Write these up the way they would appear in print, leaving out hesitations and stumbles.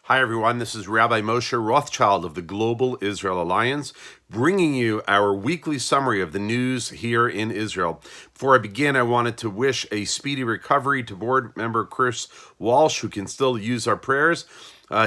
Hi, everyone. This is Rabbi Moshe Rothschild of the Global Israel Alliance, bringing you our weekly summary of the news here in Israel. Before I begin, I wanted to wish a speedy recovery to board member Chris Walsh, who can still use our prayers.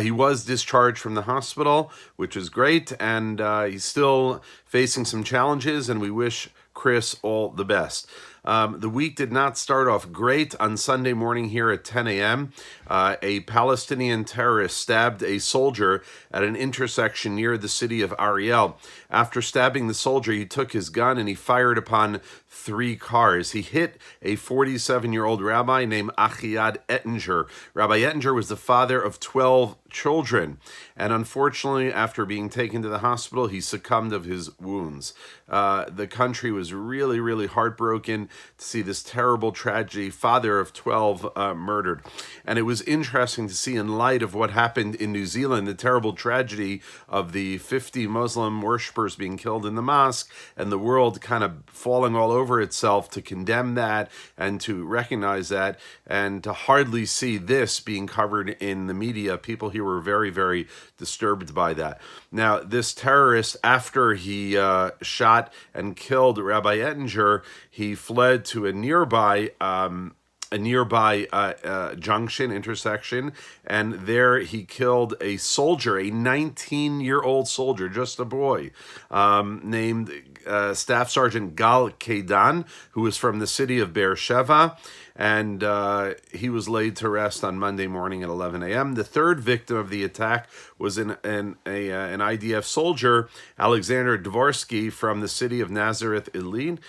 He was discharged from the hospital, which is great, and he's still facing some challenges, and we wish Chris all the best. The week did not start off great. On Sunday morning here at 10 a.m., a Palestinian terrorist stabbed a soldier at an intersection near the city of Ariel. After stabbing the soldier, he took his gun and he fired upon 3 cars. He hit a 47-year-old rabbi named Achiad Ettinger. Rabbi Ettinger was the father of 12 children, and unfortunately, after being taken to the hospital, he succumbed of his wounds. The country was really, really heartbroken to see this terrible tragedy, father of 12 murdered. And it was interesting to see, in light of what happened in New Zealand, the terrible tragedy of the 50 Muslim worshippers being killed in the mosque, and the world kind of falling all over itself to condemn that and to recognize that, and to hardly see this being covered in the media. People here were very, very disturbed by that. Now, this terrorist, after he shot and killed Rabbi Ettinger, he fled to a nearby junction, intersection, and there he killed a soldier, a 19-year-old soldier, just a boy, named Staff Sergeant Gal Kedan, who was from the city of Beersheba, and he was laid to rest on Monday morning at 11 a.m. The third victim of the attack was an IDF soldier, Alexander Dvorsky, from the city of Nazareth, Ilin.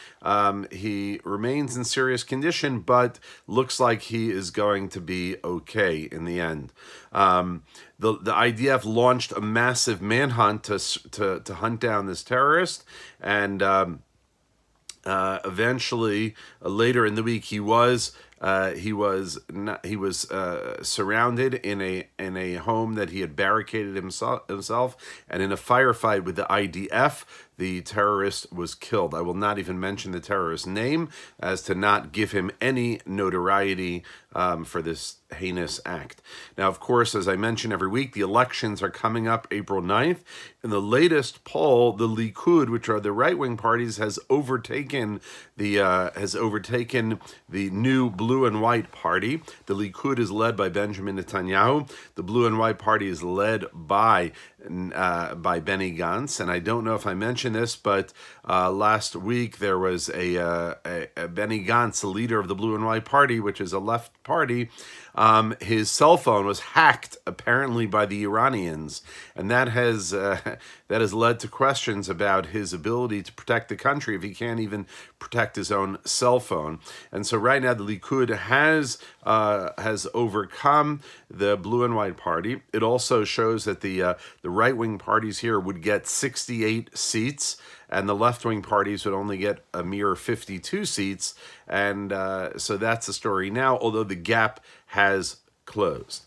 He remains in serious condition, but looks like he is going to be okay in the end. The IDF launched a massive manhunt to hunt down this terrorist, and eventually, later in the week, he was surrounded in a home that he had barricaded himself, and in a firefight with the IDF, the terrorist was killed. I will not even mention the terrorist's name, as to not give him any notoriety for this heinous act. Now, of course, as I mention every week, the elections are coming up April 9th. In the latest poll, the Likud, which are the right-wing parties, has overtaken the new Blue and White Party. The Likud is led by Benjamin Netanyahu. The Blue and White Party is led by Benny Gantz. And I don't know if I mentioned this, but last week there was a Benny Gantz, the leader of the Blue and White Party, which is a left party. His cell phone was hacked, apparently by the Iranians, and that has led to questions about his ability to protect the country if he can't even protect his own cell phone. And so right now the Likud has overcome the Blue and White Party. It also shows that the right-wing parties here would get 68 seats, and the left-wing parties would only get a mere 52 seats. And so that's the story now, although the gap has closed.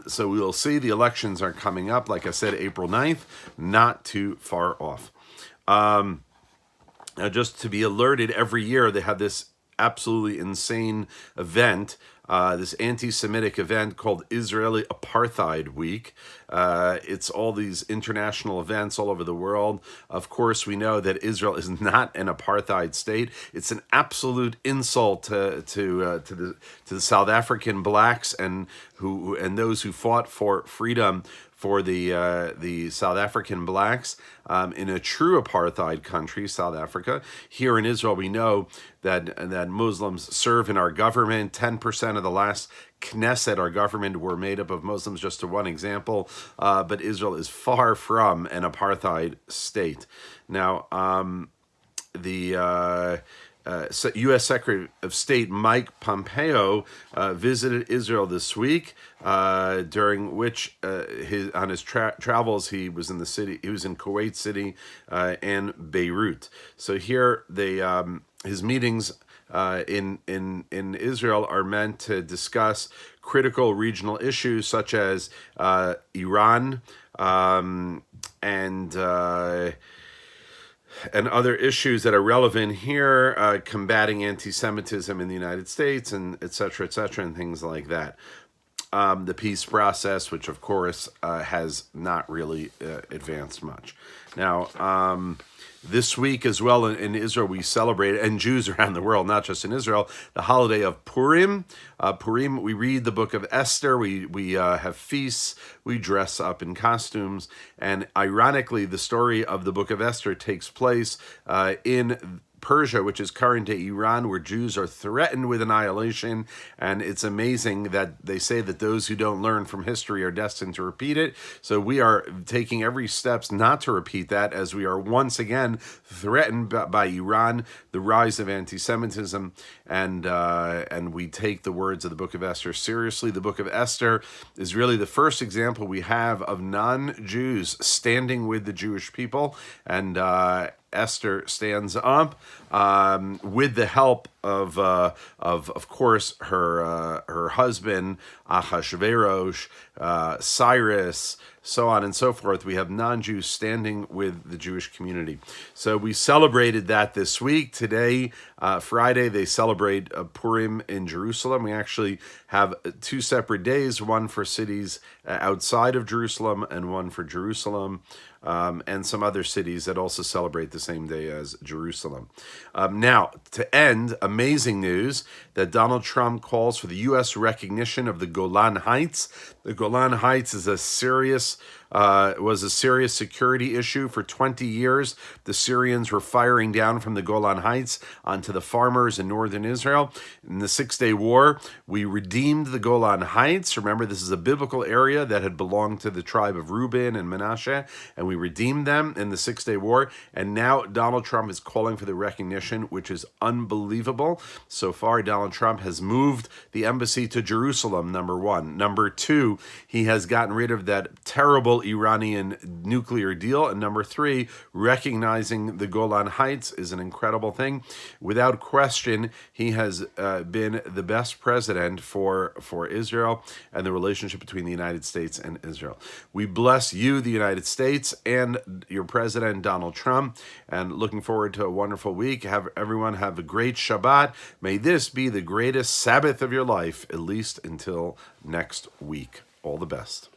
So we will see. The elections are coming up, like I said, April 9th, not too far off. Now, just to be alerted, every year they have this absolutely insane event, this anti-Semitic event called Israeli Apartheid Week. It's all these international events all over the world. Of course, we know that Israel is not an apartheid state. It's an absolute insult to the South African blacks and those who fought for freedom for the South African blacks in a true apartheid country, South Africa. Here in Israel, we know that Muslims serve in our government. 10% of the last Knesset, our government, were made up of Muslims, just to one example. But Israel is far from an apartheid state. Now, U.S. Secretary of State Mike Pompeo visited Israel this week, during which on his travels he was in Kuwait City and Beirut. So here his meetings in Israel are meant to discuss critical regional issues such as Iran and other issues that are relevant here, combating anti-Semitism in the United States, and et cetera, and things like that. the peace process, which of course has not really advanced much. Now, this week as well in Israel, we celebrate, and Jews around the world, not just in Israel, the holiday of Purim. Purim, we read the book of Esther, we have feasts, we dress up in costumes, and ironically, the story of the book of Esther takes place in Persia, which is current day Iran, where Jews are threatened with annihilation. And it's amazing that they say that those who don't learn from history are destined to repeat it. So we are taking every steps not to repeat that, as we are once again threatened by Iran, the rise of anti-Semitism, and we take the words of the book of Esther seriously. The book of Esther is really the first example we have of non-Jews standing with the Jewish people, and Esther stands up with the help of course her husband Ahasuerus, Cyrus, so on and so forth. We have non-Jews standing with the Jewish community. So we celebrated that this week. Today, Friday, they celebrate Purim in Jerusalem. We actually have two separate days, one for cities outside of Jerusalem and one for Jerusalem, and some other cities that also celebrate the same day as Jerusalem. Now, to end, amazing news that Donald Trump calls for the U.S. recognition of the Golan Heights. The Golan Heights is was a serious security issue for 20 years. The Syrians were firing down from the Golan Heights onto the farmers in northern Israel. In the Six-Day War, we redeemed the Golan Heights. Remember, this is a biblical area that had belonged to the tribe of Reuben and Manasseh, and we redeemed them in the Six-Day War. And now Donald Trump is calling for the recognition, which is unbelievable. So far, Donald Trump has moved the embassy to Jerusalem, number one. Number two, he has gotten rid of that terrible Iranian nuclear deal. And number three, recognizing the Golan Heights is an incredible thing. Without question, he has been the best president for Israel and the relationship between the United States and Israel. We bless you, the United States, and your president, Donald Trump, and looking forward to a wonderful week. Everyone have a great Shabbat. May this be the greatest Sabbath of your life, at least until next week. All the best.